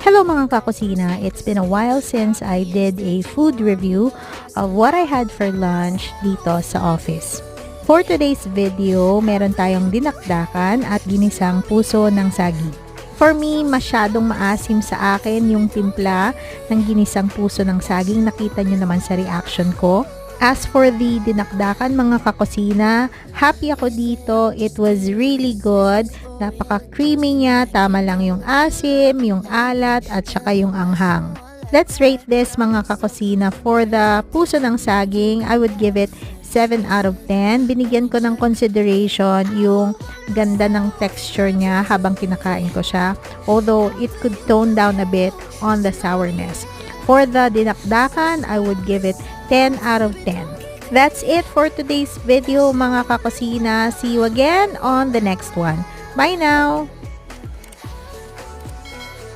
Hello mga kakusina! It's been a while since I did a food review of what I had for lunch dito sa office. For today's video, meron tayong dinakdakan at ginisang puso ng saging. For me, masyadong maasim sa akin yung timpla ng ginisang puso ng saging. Nakita nyo naman sa reaction ko. As for the dinakdakan mga kakusina, happy ako dito. It was really good. Napaka-creamy niya. Tama lang yung asim, yung alat, at saka yung anghang. Let's rate this mga kakusina. For the puso ng saging, I would give it 7 out of 10. Binigyan ko ng consideration yung ganda ng texture niya habang kinakain ko siya. Although, it could tone down a bit on the sourness. For the dinakdakan, I would give it 10 out of 10. That's it for today's video mga kakusina. See you again on the next one. Bye now!